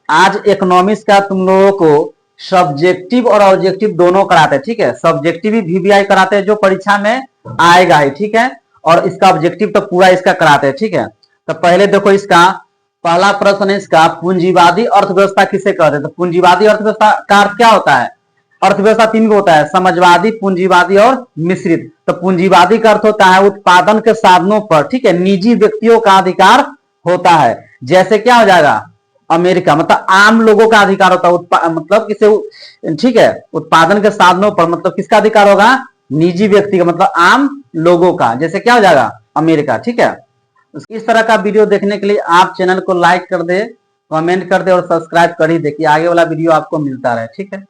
आज इकोनॉमिक्स का तुम लोगों को सब्जेक्टिव और ऑब्जेक्टिव दोनों कराते हैं, ठीक है। सब्जेक्टिव ही वीवीआई कराते हैं जो परीक्षा में आएगा ही, ठीक है। और इसका ऑब्जेक्टिव तो पूरा इसका कराते हैं, ठीक है। तो पहले देखो इसका पहला प्रश्न है इसका, पूंजीवादी अर्थव्यवस्था किसे कहते हैं। तो पूंजीवादी अर्थव्यवस्था का अर्थ क्या होता है। अर्थव्यवस्था तीन को होता है, समाजवादी, पूंजीवादी और मिश्रित। तो पूंजीवादी का अर्थ होता है उत्पादन के साधनों पर, ठीक है, निजी व्यक्तियों का अधिकार होता है। जैसे क्या हो जाएगा, अमेरिका, मतलब आम लोगों का अधिकार होता है, मतलब किसे, ठीक है, उत्पादन के साधनों पर, मतलब किसका अधिकार होगा, निजी व्यक्ति का, मतलब आम लोगों का। जैसे क्या हो जाएगा, अमेरिका, ठीक है। इस तरह का वीडियो देखने के लिए आप चैनल को लाइक कर दे, कमेंट कर दे और सब्सक्राइब कर ही दे कि आगे वाला वीडियो आपको मिलता रहे, ठीक है।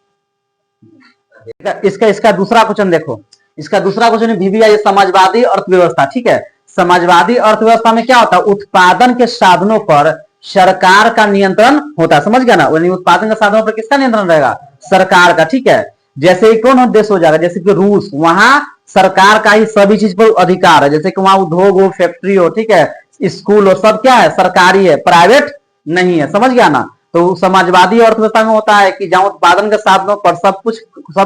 इसका दूसरा क्वेश्चन देखो, इसका दूसरा क्वेश्चन है वीवीआई समाजवादी अर्थव्यवस्था, ठीक है। समाजवादी अर्थव्यवस्था में क्या होता है, उत्पादन के साधनों पर सरकार का नियंत्रण होता है, समझ गया ना। उत्पादन के साधनों पर किसका नियंत्रण रहेगा, सरकार का, ठीक है। जैसे ही कौन देश हो जाएगा, जैसे कि रूस, वहां सरकार का ही सभी चीज पर अधिकार है। जैसे कि वहां उद्योग हो, फैक्ट्री हो, ठीक है, स्कूल हो, सब क्या है, सरकारी है, प्राइवेट नहीं है, समझ गया ना। तो समाजवादी अर्थव्यवस्था में होता है कि जहां उत्पादन के साधनों पर सब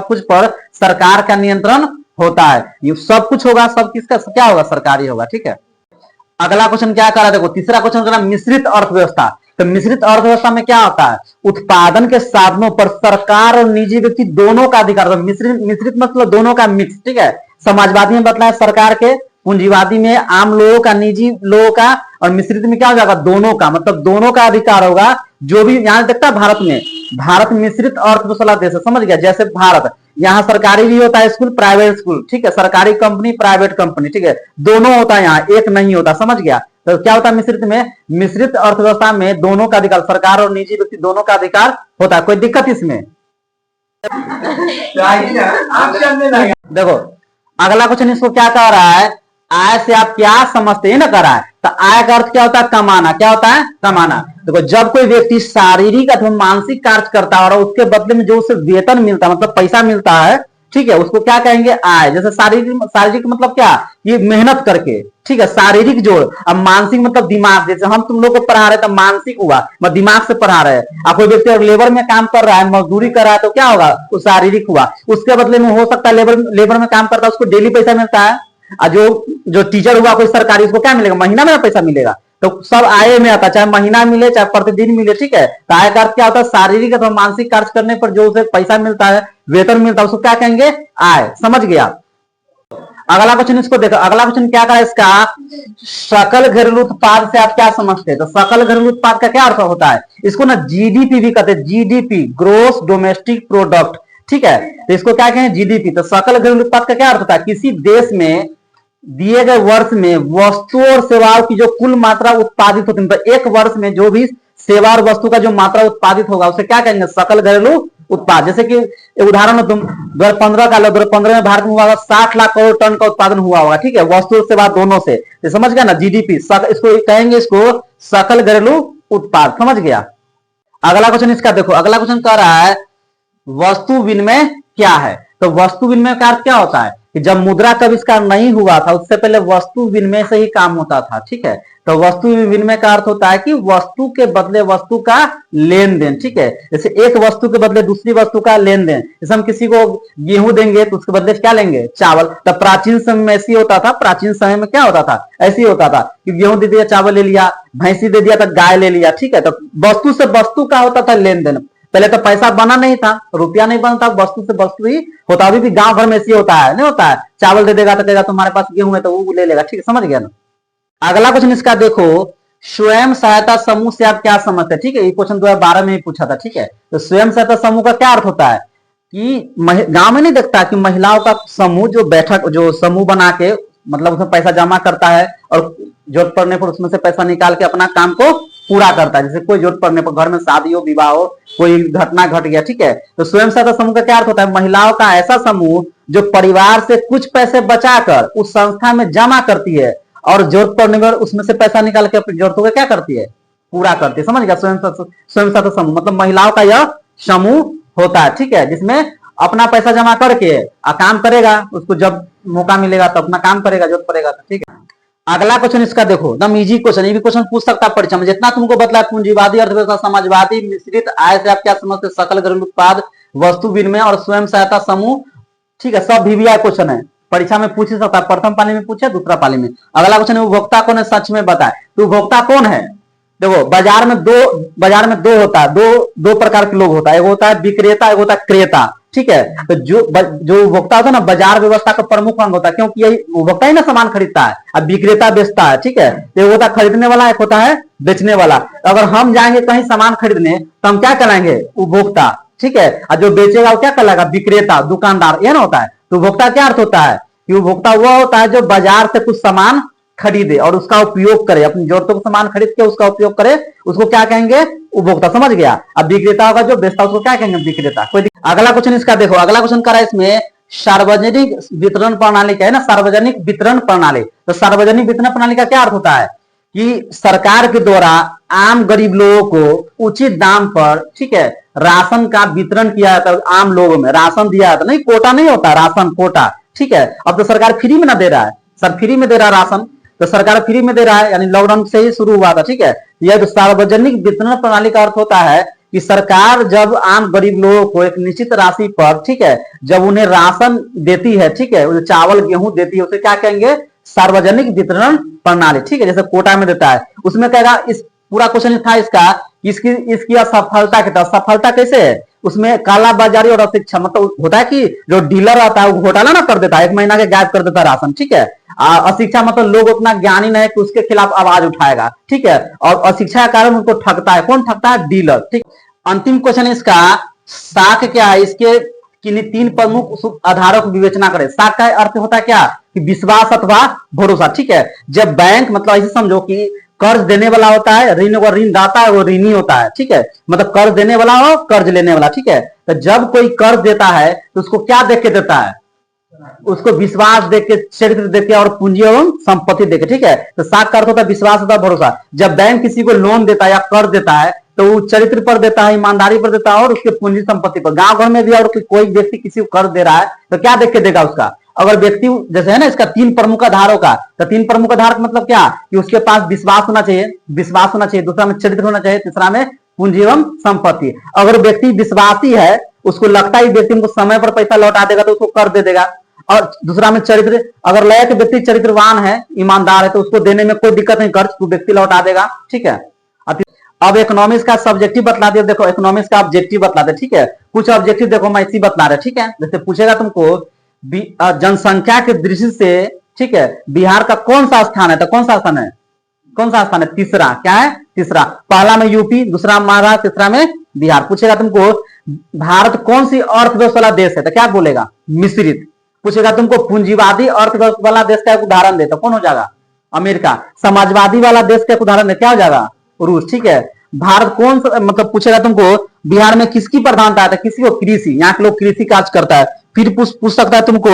कुछ पर सरकार का नियंत्रण होता है। ये सब कुछ होगा, सब किसका क्या होगा, सरकारी होगा, ठीक है। अगला क्वेश्चन क्या कर रहा है, देखो तीसरा क्वेश्चन कर रहा है मिश्रित अर्थव्यवस्था। तो मिश्रित अर्थव्यवस्था में क्या होता है, उत्पादन के साधनों पर सरकार और निजी व्यक्ति दोनों का अधिकार। तो मिश्रित मतलब दोनों का मिक्स, ठीक है। समाजवादी में बतलाया सरकार के, पूंजीवादी में आम लोगों का, निजी लोगों का, और मिश्रित में क्या हो जाएगा, दोनों का, मतलब दोनों का अधिकार होगा। जो भी यहां देखता है भारत मिश्रित अर्थव्यवस्था देश है, समझ गया। जैसे भारत, यहाँ सरकारी भी होता है स्कूल, प्राइवेट स्कूल, ठीक है, सरकारी कंपनी, प्राइवेट कंपनी, ठीक है, दोनों होता है, यहाँ एक नहीं होता, समझ गया। तो क्या होता है मिश्रित में, मिश्रित अर्थव्यवस्था में दोनों का अधिकार, सरकार और निजी व्यक्ति दोनों का अधिकार होता है। कोई दिक्कत इसमें देखो अगला क्वेश्चन इसको क्या कह रहा है, आय से आप क्या समझते हैं ना, कर रहा है। तो आय का अर्थ क्या होता है, कमाना। क्या होता है, कमाना। देखो जब कोई व्यक्ति शारीरिक अथवा मानसिक कार्य करता है और उसके बदले में जो उसे वेतन मिलता है, मतलब पैसा मिलता है, ठीक है, उसको क्या कहेंगे, आय। जैसे शारीरिक मतलब क्या, ये मेहनत करके, ठीक है, शारीरिक जोड़। अब मानसिक मतलब दिमाग, जैसे हम तुम लोग को पढ़ा रहे तो मानसिक हुआ, मतलब दिमाग से पढ़ा रहे हैं। अब कोई व्यक्ति लेबर में काम कर रहा है, मजदूरी कर रहा है, तो क्या होगा, वो शारीरिक हुआ। उसके बदले में हो सकता है लेबर में काम करता है, उसको डेली पैसा मिलता है। जो टीचर हुआ कोई सरकारी, उसको क्या मिलेगा, महीना में पैसा मिलेगा। तो सब आय में आता है, चाहे महीना मिले चाहे प्रतिदिन मिले, ठीक है। तो आय का अर्थ क्या होता है, शारीरिक अथवा मानसिक कार्य करने पर जो उसे पैसा मिलता है, वेतन मिलता है, उसको क्या कहेंगे, आय, समझ गया। अगला क्वेश्चन इसको देखो, अगला क्वेश्चन क्या कहा इसका, सकल घरेलू उत्पाद से आप क्या समझते हैं। तो सकल घरेलू उत्पाद का क्या अर्थ होता है, इसको ना जीडीपी भी कहते हैं, जीडीपी, ग्रोस डोमेस्टिक प्रोडक्ट, ठीक है। तो इसको क्या कहें, जीडीपी। तो सकल घरेलू उत्पाद का क्या अर्थ होता है, किसी देश में दिए गए वर्ष में वस्तु और सेवाओं की जो कुल मात्रा उत्पादित होती है, तो एक वर्ष में जो भी सेवा और वस्तु का जो मात्रा उत्पादित होगा उसे क्या कहेंगे, सकल घरेलू उत्पाद। जैसे कि तुम 2015 का लो, 2015 में भारत में हुआ 60 लाख करोड़ टन का उत्पादन हुआ होगा, ठीक है, वस्तु और सेवा दोनों से। तो समझ गया ना, जीडीपी, इसको कहेंगे, इसको सकल घरेलू उत्पाद, समझ गया। अगला क्वेश्चन इसका देखो, अगला क्वेश्चन कह रहा है वस्तु विनिमय क्या है। तो वस्तु विनिमय का अर्थ क्या होता है कि जब मुद्रा का आविष्कार नहीं हुआ था उससे पहले वस्तु विनिमय से ही काम होता था, ठीक है। तो वस्तु विनिमय का अर्थ होता है कि वस्तु के बदले वस्तु का लेन देन, ठीक है। जैसे एक वस्तु के बदले दूसरी वस्तु का लेन देन। जैसे हम किसी को गेहूं देंगे तो उसके बदले क्या लेंगे, चावल। तो प्राचीन समय में ऐसी होता था, प्राचीन समय में क्या होता था, ऐसे ही होता था कि गेहूं दे दिया, चावल ले लिया, भैंसी दे दिया तो गाय ले लिया, ठीक है। तो वस्तु से वस्तु का होता था लेन देन। पहले तो पैसा बना नहीं था, रुपया नहीं बनता, वस्तु से वस्तु ही होता। अभी भी गांव भर में ऐसी होता है, नहीं होता है, चावल दे देगा तो कहेगा तुम्हारे पास गेहूं है तो वो ले लेगा, ठीक है, समझ गया ना। अगला क्वेश्चन इसका देखो, स्वयं सहायता समूह से आप क्या समझते हैं, ठीक है, ये क्वेश्चन 2012 में ही पूछा था, ठीक है। तो स्वयं सहायता समूह का क्या अर्थ होता है कि गांव में नहीं देखता कि महिलाओं का समूह जो बैठक, जो समूह बना के, मतलब उसमें पैसा जमा करता है और जरूरत पड़ने पर उसमें से पैसा निकाल के अपना काम को पूरा करता है। जैसे कोई जरूरत पड़ने पर, घर में शादी हो, विवाह हो, कोई घटना घट गया, ठीक है। तो स्वयं सहायता समूह का क्या अर्थ होता है, महिलाओं का ऐसा समूह जो परिवार से कुछ पैसे बचाकर उस संस्था में जमा करती है और जरूरत पड़ने पर उसमें से पैसा निकाल के अपनी जरूरतों को क्या करती है, पूरा करती है, समझ गया। स्वयं सहायता समूह मतलब महिलाओं का यह समूह होता है, ठीक है, जिसमें अपना पैसा जमा करके काम करेगा, उसको जब मौका मिलेगा तो अपना काम करेगा, जरूरत पड़ेगा तो, ठीक है। अगला क्वेश्चन इसका देखो, एकदम इजी क्वेश्चन, ये भी क्वेश्चन पूछ सकता है परीक्षा में। जितना तुमको बतला पूंजीवादी अर्थव्यवस्था, समाजवादी, मिश्रित आय से आप क्या समझते, सकल घरेलू उत्पाद, वस्तु विनिमय और स्वयं सहायता समूह, ठीक है, सब VVI क्वेश्चन है, परीक्षा में पूछ सकता है। प्रथम पाली में पूछे, दूसरा पाली में। अगला क्वेश्चन है उपभोक्ता कौन है, सच में बताए। तो उपभोक्ता कौन है, देखो बाजार में दो होता है, दो प्रकार के लोग होता है, एक होता है विक्रेता, एक होता है क्रेता, ठीक है। तो जो उपभोक्ता होता है ना, बाजार व्यवस्था का प्रमुख अंग होता है, क्योंकि यही उपभोक्ता ही ना सामान खरीदता है, अब विक्रेता बेचता है, ठीक है। एक होता है खरीदने वाला, एक होता है बेचने वाला। तो अगर हम जाएंगे कहीं सामान खरीदने तो हम क्या कराएंगे, उपभोक्ता, ठीक है। और जो बेचेगा वो क्या कहलाएगा, विक्रेता, दुकानदार, यह ना होता है। तो उपभोक्ता क्या अर्थ होता है कि उपभोक्ता वह होता है जो बाजार से कुछ सामान खरीदे और उसका उपयोग करे, अपनी जरूरतों का सामान खरीद के उसका उपयोग करे, उसको क्या कहेंगे, उपभोक्ता, समझ गया। अब विक्रेता होगा जो बेचता, उसको क्या कहेंगे, विक्रेता। कोई अगला क्वेश्चन इसका देखो, अगला क्वेश्चन करा इसमें सार्वजनिक वितरण प्रणाली का है ना, सार्वजनिक वितरण प्रणाली। तो सार्वजनिक वितरण प्रणाली का क्या अर्थ होता है कि सरकार के द्वारा आम गरीब लोगों को उचित दाम पर, ठीक है, राशन का वितरण किया जाता है। आम लोगों में राशन दिया जाता, नहीं कोटा नहीं होता, राशन कोटा, ठीक है। अब तो सरकार फ्री में ना दे रहा है, सर फ्री में दे रहा है राशन, तो सरकार फ्री में दे रहा है, यानी लॉकडाउन से ही शुरू हुआ था, ठीक है। यह तो सार्वजनिक वितरण प्रणाली का अर्थ होता है कि सरकार जब आम गरीब लोगों को एक निश्चित राशि पर, ठीक है, जब उन्हें राशन देती है, ठीक है, चावल गेहूं देती है, उसे क्या कहेंगे, सार्वजनिक वितरण प्रणाली, ठीक है। जैसे कोटा में देता है, उसमें कहेगा, इस पूरा क्वेश्चन था इसका, इसकी असफलता क्या, सफलता कैसे है, उसमें काला बाजारी और अशिक्षा, मतलब होता है कि जो डीलर आता है वो घोटाला ना कर देता है, 1 महीना के गायब कर देता है राशन, ठीक है। अशिक्षा मतलब लोग उतना ज्ञानी नहीं है कि उसके खिलाफ आवाज उठाएगा, ठीक है, और अशिक्षा के कारण उनको ठगता है, कौन ठगता है, डीलर, ठीक। अंतिम क्वेश्चन इसका, साख क्या है, इसके किन्हीं 3 प्रमुख आधारों की विवेचना करें। साख का अर्थ होता है क्या, कि विश्वास अथवा भरोसा, ठीक है। जब बैंक, मतलब ऐसे समझो कि कर्ज देने वाला होता है, ऋण दाता है, वो ऋणी होता है, ठीक है, मतलब कर्ज देने वाला हो, कर्ज लेने वाला, ठीक है। तो जब कोई कर्ज देता है तो उसको क्या देख के देता है, उसको विश्वास देख के, चरित्र देख के और पूंजी एवं संपत्ति देख के, ठीक है। तो साख का अर्थ होता है विश्वास होता है, भरोसा। जब बैंक किसी को लोन देता है या कर्ज देता है तो वो चरित्र पर देता है, ईमानदारी पर देता है और उसके पूंजी संपत्ति पर। गांव घर में भी और कोई व्यक्ति किसी को कर्ज दे रहा है तो क्या देख के देगा उसका, अगर व्यक्ति जैसे है ना, इसका 3 प्रमुख आधारों का, तो 3 प्रमुख आधार का मतलब क्या, कि उसके पास विश्वास होना चाहिए, दूसरा में चरित्र होना चाहिए, तीसरा में पूंजी एवं संपत्ति। अगर व्यक्ति विश्वासी है, उसको लगता है व्यक्ति को समय पर पैसा लौटा देगा तो उसको कर दे देगा। और दूसरा में चरित्र, अगर लय के व्यक्ति चरित्रवान है, ईमानदार है, तो उसको देने में कोई दिक्कत नहीं, कर्ज तो व्यक्ति लौटा देगा, ठीक है। अब इकोनॉमिक्स का सब्जेक्टिव बतला दिया, देखो इकोनॉमिक्स का ऑब्जेक्टिव बतला दे, ठीक है। कुछ ऑब्जेक्टिव देखो मैं इसी बतला रहा, ठीक है। जैसे पूछेगा तुमको जनसंख्या के दृष्टि से, ठीक है, बिहार का कौन सा स्थान है, तो कौन सा स्थान है, कौन सा स्थान है, तीसरा, क्या है, तीसरा। पहला में यूपी, दूसरा महाराष्ट्र, तीसरा में बिहार। पूछेगा तुमको भारत कौन सी अर्थव्यवस्था वाला देश है, तो क्या बोलेगा, मिश्रित। पूछेगा तुमको पूंजीवादी अर्थव्यवस्था वाला देश का एक उदाहरण दे, तो कौन हो जाएगा, अमेरिका। समाजवादी वाला देश का एक उदाहरण दे, क्या हो जाएगा, रूस, ठीक है। भारत कौन सा, मतलब पूछेगा तुमको बिहार में किसकी प्रधानता है, किसी को, कृषि, यहाँ के लोग कृषि कार्य करता है। फिर पूछ सकता है तुमको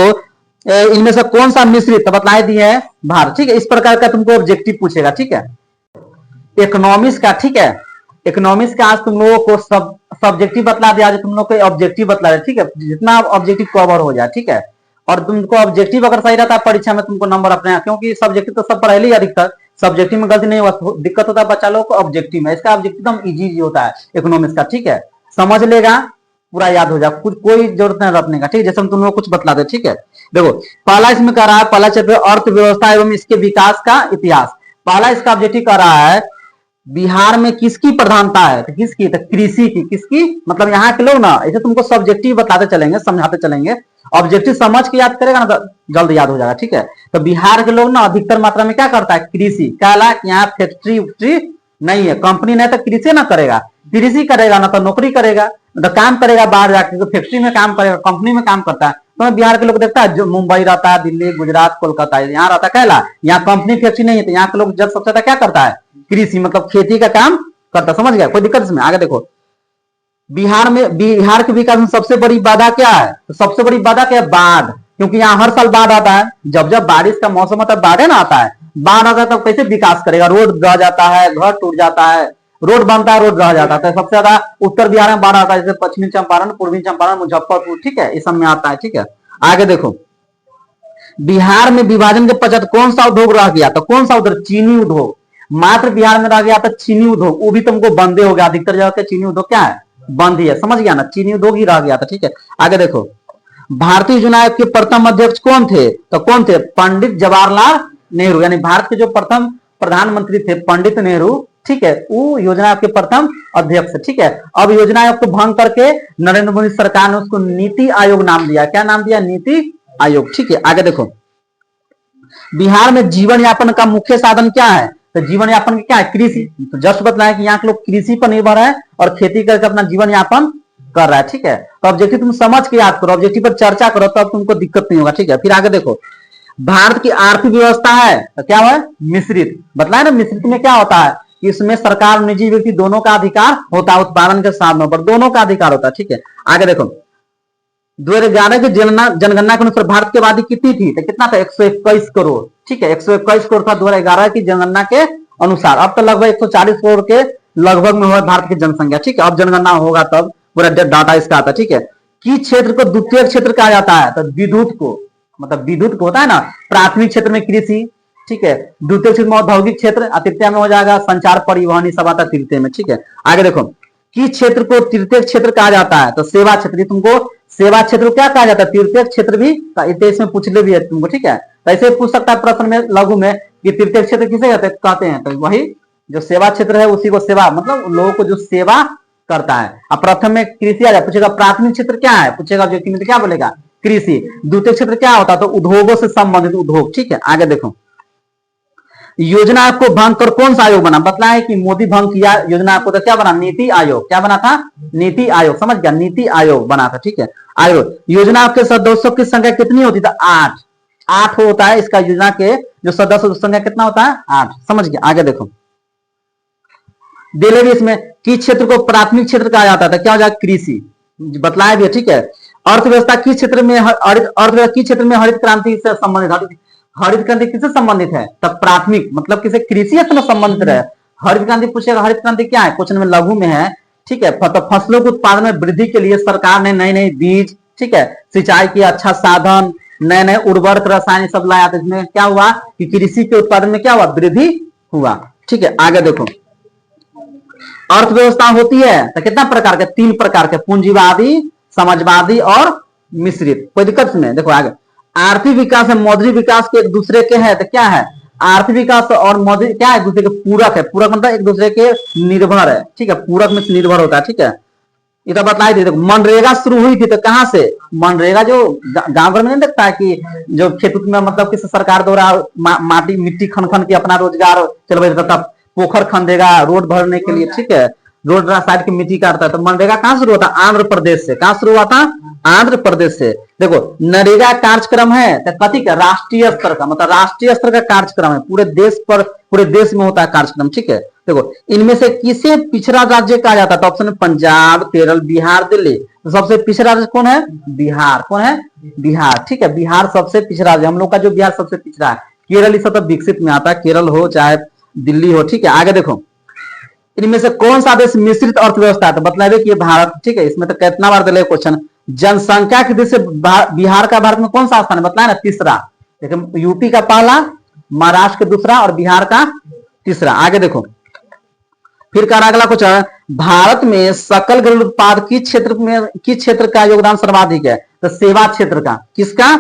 इनमें से कौन सा मिश्रित, बतला दिए है भारत, ठीक है। इस प्रकार का तुमको ऑब्जेक्टिव पूछेगा, ठीक है, इकोनॉमिक्स का, ठीक है। इकोनॉमिक्स का आज तुम लोगों को सब्जेक्टिव बतला दिया, आज तुम लोग को ऑब्जेक्टिव बतला दिया, ठीक है, जितना ऑब्जेक्टिव कवर हो जाए, ठीक है। और तुमको ऑब्जेक्टिव अगर सही रहता है परीक्षा में तुमको नंबर अपने, क्योंकि सब्जेक्टिव तो सब पढ़े ही अधिकतर, सब्जेक्टिव में गलती नहीं हुआ, दिक्कत होता है बच्चा लोग को ऑब्जेक्टिव में। इसका ऑब्जेक्टिव एकदम इजी होता है इकोनॉमिक्स का, ठीक है, समझ लेगा पूरा याद हो जाए, कुछ कोई जरूरत नहीं रटने का, ठीक है। जैसे हम तुम लोग कुछ बतला दे, ठीक है। देखो पहला इसमें कह रहा है, पहला चैप्टर अर्थव्यवस्था एवं इसके विकास का इतिहास। पहला इसका ऑब्जेक्टिव कर रहा है बिहार में किसकी प्रधानता है, तो किसकी, तो कृषि की, किसकी, मतलब यहाँ के लोग ना, ऐसे तुमको सब्जेक्टिव बताते चलेंगे, समझाते चलेंगे, ऑब्जेक्टिव समझ के याद करेगा ना तो जल्द याद हो जाएगा, ठीक है। तो बिहार के लोग ना अधिकतर मात्रा में क्या करता है, कृषि। क्या ला, यहाँ फैक्ट्री उक्ट्री नहीं है, कंपनी नहीं, तो कृषि ना करेगा, कृषि करेगा ना तो नौकरी करेगा, तो काम करेगा बाहर जाकर, तो फैक्ट्री में काम करेगा, कंपनी में काम करता है। तो बिहार के लोग देखता है, जो मुंबई रहता है, दिल्ली, गुजरात, कोलकाता, यहाँ रहता है, कहला यहाँ कंपनी फैक्ट्री नहीं है, तो यहाँ के लोग जब सबसे ज्यादा क्या करता है, कृषि, मतलब खेती का काम करता, समझ गया, कोई दिक्कत इसमें। आगे देखो बिहार के विकास में सबसे बड़ी बाधा क्या है, तो सबसे बड़ी बाधा क्या है, बाढ़, क्योंकि यहाँ हर साल बाढ़ आता है, जब जब बारिश का मौसम आता है बाढ़ ना आता है, बाढ़ आता है तब कैसे विकास करेगा, रोड रह जाता है, घर टूट जाता है, रोड बनता है, रोड रह जाता है। सबसे ज्यादा उत्तर बिहार में बाढ़ आता है, जैसे पश्चिमी चंपारण, पूर्वी चंपारण, मुजफ्फरपुर, ठीक है, इस सब में आता है, ठीक है। आगे देखो बिहार में विभाजन के पश्चात कौन सा उद्योग रह गया? तो कौन सा उधर? चीनी उद्योग। मात्र बिहार में रह गया था चीनी उद्योग, वो भी तुमको बंदे हो गया। अधिकतर जगह के चीनी उद्योग क्या है? बंद ही है। समझ गया ना? चीनी उद्योग ही रह गया था। ठीक है, आगे देखो। भारतीय योजना आयोग के प्रथम अध्यक्ष कौन थे? तो कौन थे? पंडित जवाहरलाल नेहरू, यानी भारत के जो प्रथम प्रधानमंत्री थे पंडित नेहरू। ठीक है, वो योजना आयोग के प्रथम अध्यक्ष। ठीक है, अब योजना आयोग को भंग करके नरेंद्र मोदी सरकार ने उसको नीति आयोग नाम दिया। क्या नाम दिया? नीति आयोग। ठीक है, आगे देखो। बिहार में जीवन यापन का मुख्य साधन क्या है? तो जीवन यापन क्या है? कृषि। तो जस्ट बताया कि यहाँ के लोग कृषि पर निर्भर है और खेती करके अपना जीवन यापन कर रहा है। ठीक है, तो ऑब्जेक्टिव तुम समझ के याद करो, ऑब्जेक्टिव पर चर्चा करो, तब तुमको दिक्कत नहीं होगा। ठीक है, फिर आगे देखो। भारत की आर्थिक व्यवस्था है तो क्या है? मिश्रित। बतलाए ना, मिश्रित में क्या होता है? इसमें सरकार और निजी व्यक्ति दोनों का अधिकार होता है, उत्पादन के साधनों पर दोनों का अधिकार होता है। ठीक है, आगे देखो। 2011 की जनगणना के अनुसार भारत की आबादी कितनी थी? तो कितना था? 121 करोड़। ठीक है, 121 करोड़ था 2011 की जनगणना के अनुसार। अब तो लगभग 140 करोड़ के लगभग में हुआ भारत की जनसंख्या। ठीक है, अब जनगणना होगा तब पूरा डाटा इसका आता है। ठीक है, किस क्षेत्र को द्वितीय क्षेत्र कहा जाता है? तो विद्युत को, मतलब विद्युत को होता है ना, प्राथमिक क्षेत्र में कृषि। ठीक है, द्वितीय क्षेत्र में औद्योगिक क्षेत्र, तृतीय में हो जाएगा संचार परिवहन, सब आता है तृतीय में। ठीक है, आगे देखो। किस क्षेत्र को तृतीय क्षेत्र कहा जाता है? तो सेवा क्षेत्र। तुमको सेवा क्षेत्र क्या कहा जाता है? तृतीय क्षेत्र भी इसमें पूछ ले भी है तुमको। ठीक है, तो ऐसे पूछ सकता है प्रश्न में लघु में कि तृतीय क्षेत्र किसे कहते हैं? तो वही जो सेवा क्षेत्र है उसी को सेवा, मतलब लोगों को जो सेवा करता है। अब प्रथम में कृषि आ जाए, पूछेगा प्राथमिक क्षेत्र क्या है? पूछेगा जो कि क्या बोलेगा? कृषि। द्वितीय क्षेत्र क्या होता है? तो उद्योगों से संबंधित उद्योग। ठीक है, आगे देखो। योजना आयोग को भंग कर कौन सा आयोग बना? बतलाया कि मोदी भंग किया योजना आयोग को, तो क्या बना? नीति आयोग। क्या बना था? नीति आयोग। समझ गया? नीति आयोग बना था। ठीक है, आयोग। योजना आयोग के सदस्यों की संख्या कितनी होती थी? 8। 8 होता है इसका योजना के जो सदस्य संख्या कितना होता है? 8। समझ गया? आगे देखो। दिल्ली इसमें किस क्षेत्र को प्राथमिक क्षेत्र कहा जाता था? क्या हो जाएगा? कृषि। बतलाया भी है। ठीक है, अर्थव्यवस्था किस क्षेत्र में अर्थव्यवस्था किस क्षेत्र में हरित क्रांति से संबंधित? हरित क्रांति किससे संबंधित है? तब प्राथमिक, मतलब किसे? कृषि से संबंधित रहे। हरित क्रांति पूछेगा, हरित क्रांति क्या है? क्वेश्चन में लघु में है। ठीक है, फसलों के उत्पादन में वृद्धि के लिए सरकार ने नए नए बीज, ठीक है, सिंचाई की अच्छा साधन, नए नए उर्वरक, रसायन सब लाया। तो इसमें क्या हुआ कि कृषि के उत्पादन में क्या हुआ? वृद्धि हुआ। ठीक है, आगे देखो। अर्थव्यवस्था होती है तो कितना प्रकार के? 3 प्रकार के, पूंजीवादी, समाजवादी और मिश्रित। कोई दिक्कत नहीं। देखो आगे। आर्थिक विकास है मौद्रिक विकास के एक दूसरे के है, तो क्या है? आर्थिक विकास और मौद्रिक क्या है? एक दूसरे के पूरक है। पूरक मतलब एक दूसरे के निर्भर है। ठीक है, पूरक में निर्भर होता है। ठीक है, ये तो बताई थी। मनरेगा शुरू हुई थी तो कहां से? मनरेगा जो गांव घर में नहीं देखता है कि जो खेत में, मतलब किसी सरकार द्वारा माटी मिट्टी खन खन के अपना रोजगार चलवा देता, पोखर खन देगा रोड भरने के लिए। ठीक है, रोड साइड की मिट्टी काटता है। तो मनरेगा कहां शुरू होता? आंध्र प्रदेश से। कहां शुरू हुआ था? आंध्र प्रदेश से। देखो, नरेगा कार्यक्रम है तो कथी का? राष्ट्रीय स्तर का, मतलब राष्ट्रीय स्तर का कार्यक्रम है। पूरे देश पर, पूरे देश में होता है कार्यक्रम। ठीक है, देखो इनमें से किसे पिछड़ा राज्य कहा जाता है? तो ऑप्शन है पंजाब, केरल, बिहार, दिल्ली। तो सबसे पिछड़ा राज्य कौन है? बिहार। कौन है? बिहार। ठीक है, बिहार सबसे पिछड़ा राज्य। हम लोग का जो बिहार सबसे पिछड़ा है। केरल इस सब विकसित में आता है, केरल हो चाहे दिल्ली हो। ठीक है, आगे देखो। इनमें से कौन सा देश मिश्रित अर्थव्यवस्था है? तो बतलाइए कि ये भारत। ठीक है, इसमें तो कितना बार दिले क्वेश्चन। जनसंख्या की दृष्टि से बिहार का भारत में कौन सा स्थान है? बताया ना, तीसरा। लेकिन यूपी का पहला, महाराष्ट्र का दूसरा और बिहार का तीसरा। आगे देखो, फिर कह रहा अगला कुछ है, भारत में सकल घरेलू उत्पाद किस क्षेत्र का योगदान सर्वाधिक है? तो सेवा क्षेत्र का। किसका?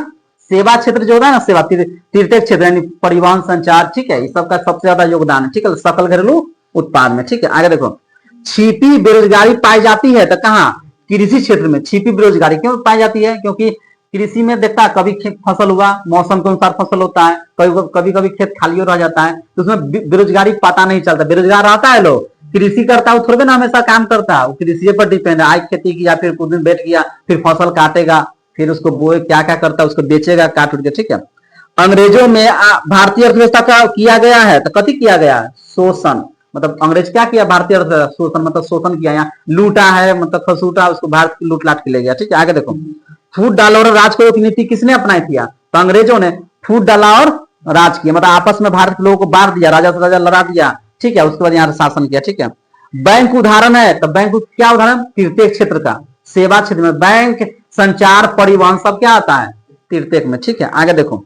सेवा क्षेत्र जो होता है ना, सेवा तृतीय क्षेत्र, यानी परिवहन, संचार। ठीक है, इस सबका सबसे ज्यादा योगदान है। ठीक है, सकल घरेलू उत्पाद में। ठीक है, आगे देखो। छिपी बेरोजगारी पाई जाती है तो कहाँ? कृषि क्षेत्र में। छिपी बेरोजगारी क्यों पाई जाती है? क्योंकि कृषि में देखता है, कभी खेत फसल हुआ, मौसम के अनुसार फसल होता है, कभी कभी खेत खाली रह जाता है, तो उसमें बेरोजगारी पता नहीं चलता। बेरोजगार रहता है लोग, कृषि करता है, वो थोड़े ना हमेशा काम करता है, वो कृषि पर डिपेंड है। आज खेती किया, फिर कुछ दिन बैठ गया, फिर फसल काटेगा, फिर उसको बोए, क्या क्या करता है, उसको बेचेगा काट उठ के। ठीक है, अंग्रेजों में भारतीय अर्थव्यवस्था का किया गया है तो कथी किया गया? शोषण। मतलब अंग्रेज क्या किया? भारतीय अर्थव्यवस्था शोषण, मतलब शोषण किया, यहाँ लूटा है, मतलब खसूटा, उसको भारत की लूट लाट के ले गया। ठीक है, आगे देखो। फूट डाला और राज को नीति किसने अपनाई किया? तो अंग्रेजों ने फूट डाला और राज किया, मतलब आपस में भारत के लोगों को बांट दिया, राजा से राजा लड़ा दिया। ठीक है, उसके बाद यहाँ शासन किया। ठीक है, बैंक उदाहरण है तो बैंक क्या उदाहरण? तृतीय क्षेत्र का। सेवा क्षेत्र में बैंक, संचार, परिवहन सब क्या आता है? तृतीय में। ठीक है, आगे देखो।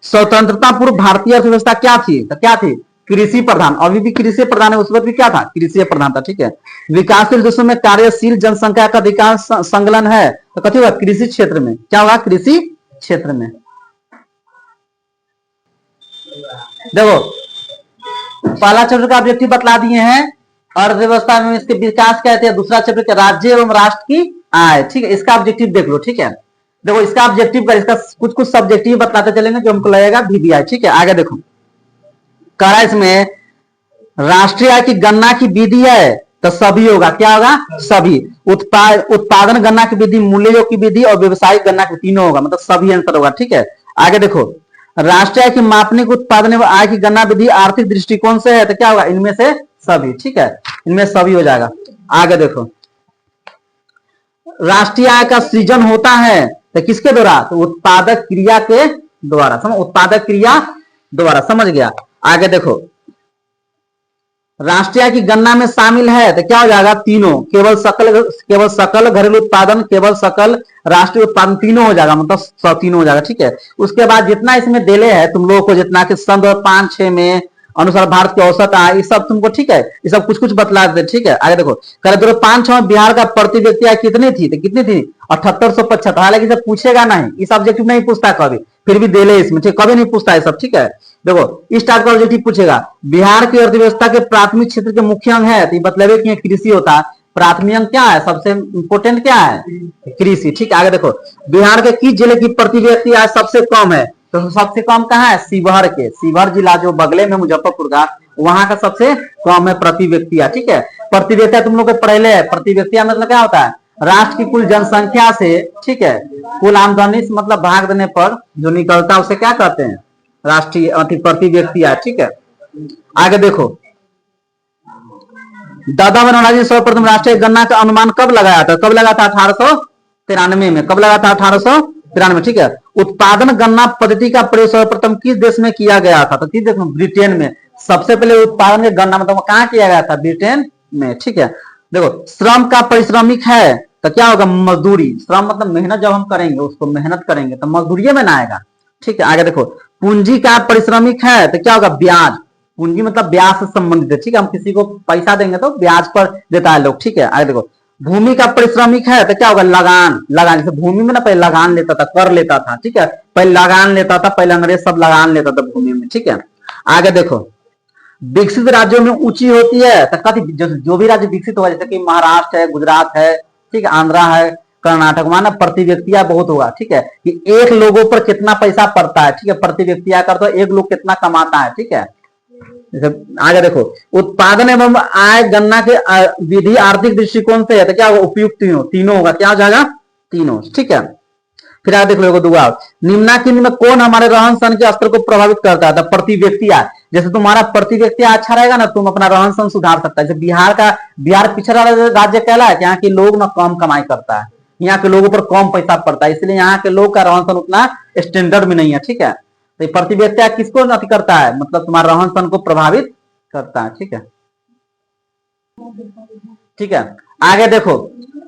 स्वतंत्रता पूर्व भारतीय अर्थव्यवस्था क्या थी? तो क्या थी? कृषि प्रधान। अभी भी कृषि प्रधान है, उस वक्त भी क्या था? कृषि प्रधान था। ठीक है। विकासशील देशों में कार्यशील जनसंख्या का अधिकांश संकलन है, तो कथी होगा? कृषि क्षेत्र में। क्या होगा? कृषि क्षेत्र में। देखो पहला चैप्टर का ऑब्जेक्टिव बतला दिए हैं, अर्थव्यवस्था में इसके विकास कहते हैं। दूसरा चैप्टर के राज्य एवं राष्ट्र की आय। ठीक है, इसका ऑब्जेक्टिव देख लो। ठीक है, देखो इसका ऑब्जेक्टिव का इसका कुछ कुछ सब्जेक्टिव बतलाते चलेंगे जो हमको लगेगा VBI। ठीक है, आगे देखो कहा इसमें राष्ट्रीय आय की गणना की विधि है, तो सभी होगा। क्या होगा? सभी। उत्पादन गणना की विधि, मूल्य योग की विधि और व्यवसायिक गणना की, तीनों होगा, मतलब सभी आंसर होगा। ठीक है, आगे देखो राष्ट्रीय आय की मापनिक उत्पादन एवं आय की गणना विधि आर्थिक दृष्टिकोण से है, तो क्या होगा? इनमें से सभी। ठीक है, इनमें सभी हो जाएगा। आगे देखो राष्ट्रीय आय का सृजन होता है तो किसके द्वारा? तो उत्पादक क्रिया के द्वारा। समझ, उत्पादक क्रिया द्वारा। समझ गया। आगे देखो राष्ट्रीय आय की गणना में शामिल है तो क्या हो जाएगा? तीनों। केवल सकल घरेलू उत्पादन, केवल सकल राष्ट्रीय उत्पादन, तीनों हो जाएगा, मतलब तीनों हो जाएगा। ठीक है, उसके बाद जितना इसमें देले है तुम लोगों को, जितना कि सन 2005-6 में अनुसार भारत की औसत आय, ये सब तुमको, ठीक है, ये सब कुछ कुछ बतला देते। ठीक है, आगे देखो कल 2005-6 में बिहार का प्रति व्यक्ति आय कितनी थी? तो कितनी थी? 7875। हालांकि सब पूछेगा नहीं, इस ऑब्जेक्टिव नहीं पूछता कभी, फिर भी देले इसमें। ठीक, कभी नहीं पूछता है सब। ठीक है, देखो इस टाइप का ऑब्जेक्टिव पूछेगा। बिहार की अर्थव्यवस्था के प्राथमिक क्षेत्र के मुख्य अंग है, तो बतलेबे कि कृषि होता है। प्राथमिक अंग क्या है? सबसे इंपोर्टेंट क्या है? कृषि। ठीक, आगे देखो बिहार के किस जिले की प्रति व्यक्ति आय सबसे कम है? तो सबसे कम कहाँ है? शिवहर के। शिवहर जिला जो बगले में मुजफ्फरपुर का, वहां का सबसे कम है प्रति व्यक्ति आय। ठीक है, प्रति व्यक्ति तुम लोग के पढ़े है। प्रति व्यक्ति मतलब क्या होता है? राष्ट्र की कुल जनसंख्या से, ठीक है, कुल आमदनी से मतलब भाग देने पर जो निकलता है उसे क्या कहते हैं? राष्ट्रीय प्रति व्यक्ति आय। ठीक है, आगे देखो दादा बनवाला जी सर्वप्रथम राष्ट्रीय गणना का अनुमान कब लगाया था? कब लगा था? 1893 में। कब लगा था? 1893। ठीक है, उत्पादन गणना पद्धति का प्रयोग सर्वप्रथम किस देश में किया गया था? तो किस देश में? ब्रिटेन में। सबसे पहले उत्पादन की गणना मतलब कहाँ किया गया था? ब्रिटेन में। ठीक है, देखो श्रम का परिश्रमिक है तो क्या होगा? मजदूरी। श्रम मतलब मेहनत, जब हम करेंगे उसको मेहनत करेंगे तो मजदूरी में ना आएगा। ठीक है, आगे देखो पूंजी का परिश्रमिक है तो क्या होगा? ब्याज। पूंजी मतलब ब्याज से संबंधित है। ठीक है, हम किसी को पैसा देंगे तो ब्याज पर देता है लोग। ठीक है, आगे देखो भूमि का परिश्रमिक है तो क्या होगा? लगान। लगान, जैसे भूमि में ना पहले लगान लेता था, कर लेता था। ठीक है, पहले लगान लेता था, पहले अंग्रेज सब लगान लेता था भूमि में। ठीक है, आगे देखो विकसित राज्यों में ऊंची होती है तो कथी? जो भी राज्य विकसित होगा, जैसे कि महाराष्ट्र है, गुजरात है, ठीक है, आंध्रा है, कर्नाटक, माना प्रति व्यक्ति आय बहुत होगा। ठीक है, कि एक लोगों पर कितना पैसा पड़ता है। ठीक है, प्रति व्यक्ति आय करता है, एक लोग कितना कमाता है। ठीक है, आगे देखो उत्पादन एवं आय गणना के विधि आर्थिक दृष्टिकोण से है तो क्या होगा? उपयुक्त तीनों। तीनों होगा। क्या हो जाएगा? तीनों। ठीक है, फिर आगे देख लो दुआ निम्नाकिन में कौन हमारे रहन सहन के स्तर को प्रभावित करता है? तो प्रति व्यक्ति आय। जैसे तुम्हारा प्रति व्यक्ति आय अच्छा रहेगा ना, तुम अपना रहन सहन सुधार सकता है। जैसे बिहार पिछड़ा राज्य कहला है कि यहाँ के लोग ना कम कमाई करता है, यहाँ के लोगों पर कम पैसा पड़ता है, इसलिए यहाँ के लोग का रहन सहन उतना स्टैंडर्ड में नहीं है। ठीक है, तो प्रति व्यक्ति आय किसको अति करता है? मतलब तुम्हारा रहन सहन को प्रभावित करता है। ठीक है, ठीक है, आगे देखो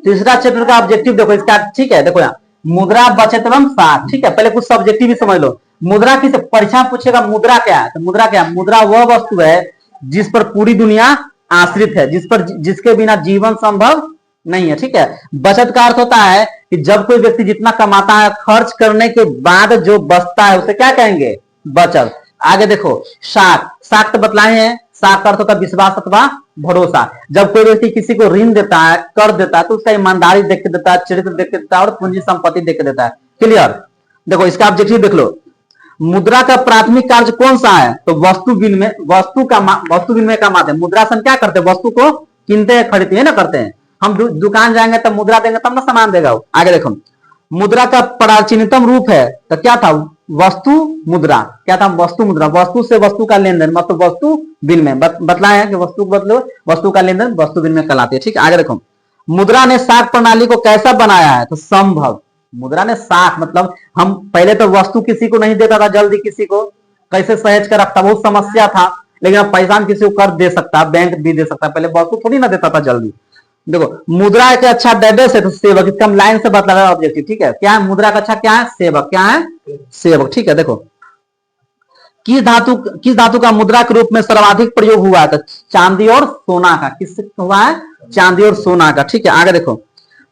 तीसरा चैप्टर का ऑब्जेक्टिव देखो इसका। ठीक है, देखो यहाँ मुद्रा, बचत एवं साख। ठीक है, पहले कुछ सब्जेक्टिव भी समझ लो। मुद्रा की परीक्षा पूछेगा मुद्रा क्या है? तो मुद्रा क्या है? मुद्रा वह वस्तु है जिस पर पूरी दुनिया आश्रित है, जिसके बिना जीवन संभव नहीं है। ठीक है, बचत का अर्थ होता है कि जब कोई व्यक्ति जितना कमाता है, खर्च करने के बाद जो बचता है उसे क्या कहेंगे? बचत। आगे देखो साख। साख तो बतलाए हैं, साख का अर्थ होता है विश्वास अथवा भरोसा। जब कोई व्यक्ति किसी को ऋण देता है, कर देता है, तो उसका ईमानदारी देख के देता है, चरित्र देख के देता है और पूंजी संपत्ति देख के देता है। क्लियर? देखो इसका ऑब्जेक्टिव देख लो। मुद्रा का प्राथमिक कार्य कौन सा है? तो वस्तु विनिमय का माध्यम। मुद्रा से हम क्या करते हैं? वस्तु को कीनते हैं, खरीदते हैं ना, करते हैं। हम दुकान जाएंगे तब मुद्रा देंगे तब ना सामान देगा वो। आगे देखो मुद्रा का प्राचीनतम रूप है तो क्या था? वस्तु मुद्रा। क्या था? वस्तु मुद्रा। वस्तु से वस्तु का लेन देन मतलब वस्तु विनिमय। बतलाए हैं कि वस्तु को बदलो वस्तु का लेन देन वस्तु विनिमय कहलाती है। ठीक है, आगे देखो मुद्रा ने साख प्रणाली को कैसा बनाया है? तो संभव। मुद्रा ने साख मतलब हम पहले तो वस्तु किसी को नहीं देता था जल्दी, किसी को कैसे सहेज कर रखता, बहुत समस्या था। लेकिन अब पैसा हम किसी को कर दे सकता, बैंक भी दे सकता, पहले वस्तु थोड़ी ना देता था जल्दी। देखो मुद्रा के अच्छा डेडेस है तो सेवक। इसका हम लाइन से बता रहा ऑब्जेक्टिव। ठीक है, क्या है मुद्रा का अच्छा? क्या है? सेवक। क्या है? सेवक। ठीक है, देखो किस धातु का मुद्रा के रूप में सर्वाधिक प्रयोग हुआ है? तो चांदी और सोना का। किस हुआ है? चांदी और सोना का। ठीक है, आगे देखो,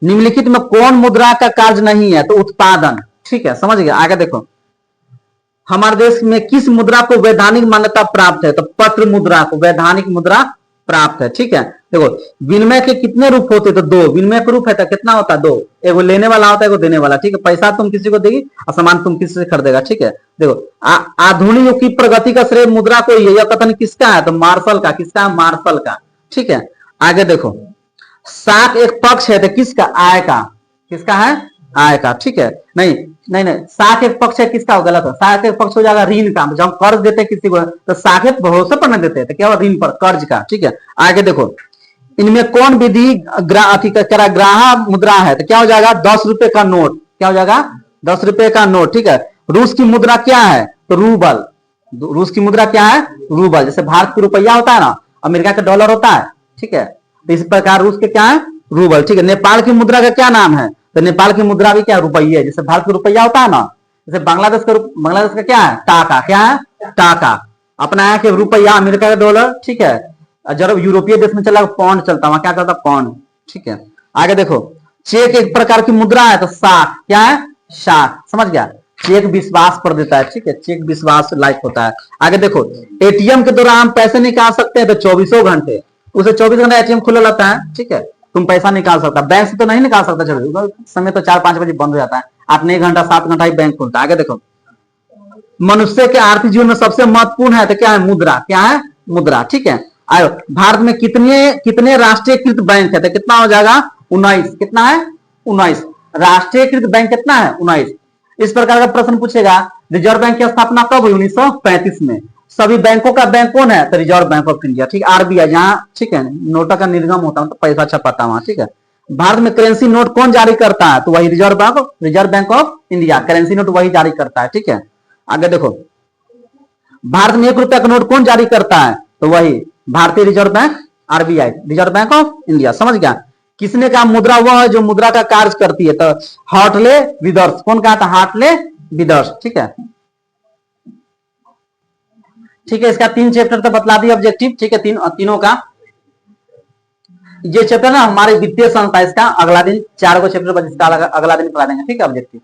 निम्नलिखित में कौन मुद्रा का कार्य नहीं है? तो उत्पादन। ठीक है, समझ गए। आगे देखो, हमारे देश में किस मुद्रा को वैधानिक मान्यता प्राप्त है? तो पत्र मुद्रा को वैधानिक मुद्रा प्राप्त है। ठीक है, देखो, विनिमय के कितने रूप होते? तो दो। विनिमय का रूप है तो कितना होता है? दो। एगो लेने वाला होता है, एगो देने वाला। ठीक है, पैसा तुम किसी को देगी और सामान तुम किसी से खरीदेगा। ठीक है, देखो, आधुनिक युग की प्रगति का श्रेय मुद्रा को यह कथन किसका है? तो मार्शल का। किसका है? मार्शल का। ठीक है, आगे देखो, साख एक पक्ष है तो किसका? आय का। किसका है? आय का। ठीक है, नहीं नहीं नहीं, साख एक पक्ष है किसका? गलत है। साख एक पक्ष हो जाएगा ऋण का। जब हम कर्ज देते हैं किसी को तो साख एक भरोसे पर नहीं देते, तो क्या हुआ? ऋण पर, कर्ज का। ठीक है, आगे देखो, इनमें कौन विधि ग्राह मुद्रा है? तो क्या हो जाएगा? 10 रुपए का नोट। क्या हो जाएगा? 10 रुपए का नोट। ठीक है, रूस की मुद्रा क्या है? तो रूबल। रूस की मुद्रा क्या है? रूबल। जैसे भारत की रुपया होता है ना, अमेरिका का डॉलर होता है। ठीक है, तो इस प्रकार रूस के क्या है? रूबल। ठीक है, नेपाल की मुद्रा का क्या नाम है? तो नेपाल की मुद्रा भी क्या? रुपये। जैसे भारत का रुपया होता है ना, जैसे बांग्लादेश का क्या है? टाका। क्या है? टाका। अपना है कि रुपया, अमेरिका का डॉलर। ठीक है, जब यूरोपीय देश में चला पौंड चलता, वहां क्या चलता? पौंड। ठीक है, आगे देखो, चेक एक प्रकार की मुद्रा है तो साख। क्या है? साख। समझ गया? चेक विश्वास पर देता है। ठीक है, चेक विश्वास लायक होता है। आगे देखो, एटीएम के द्वारा हम पैसे निकाल सकते हैं तो 24 घंटे। उसे 24 घंटे एटीएम खुला रहता है। ठीक है, तुम पैसा निकाल सकता। बैंक से तो नहीं निकाल सकता, चलो समय तो 4-5 बजे बंद हो जाता है। आपने 1 घंटा 7 घंटा ही बैंक खुलता है। आगे देखो, मनुष्य के आर्थिक जीवन में सबसे महत्वपूर्ण है तो क्या है? मुद्रा। क्या है? मुद्रा। ठीक है, आयो, भारत में कितने राष्ट्रीयकृत बैंक है? तो कितना हो जाएगा? 19। कितना है? 19 राष्ट्रीयकृत बैंक। कितना है? 19। इस प्रकार का प्रश्न पूछेगा, रिजर्व बैंक की स्थापना कब हुई? 1935 में। सभी बैंकों का बैंक कौन है? तो रिजर्व बैंक ऑफ इंडिया। ठीक, आरबीआई, जहां ठीक है नोटों का निर्गम होता है तो पैसा छपाता वहां। ठीक है, भारत में करेंसी नोट कौन जारी करता है? तो वही reserve bank of India. Currency note वही जारी करता है। ठीक है, आगे देखो, भारत में 1 रुपया का नोट कौन जारी करता है? तो वही भारतीय reserve bank, RBI, reserve bank of India. समझ गया? किसने कहा मुद्रा वह है जो मुद्रा का कार्य करती है? तो हार्टले विदर्स। कौन कहा था? Hartley withers. ठीक है, ठीक है, इसका 3 चैप्टर तो बतला दिया ऑब्जेक्टिव। ठीक है, तीनों का ये चैप्टर ना हमारे वित्तीय संस्था, इसका अगला दिन 4 को चैप्टर पर, इसका अगला दिन पढ़ा देंगे। ठीक है, ऑब्जेक्टिव।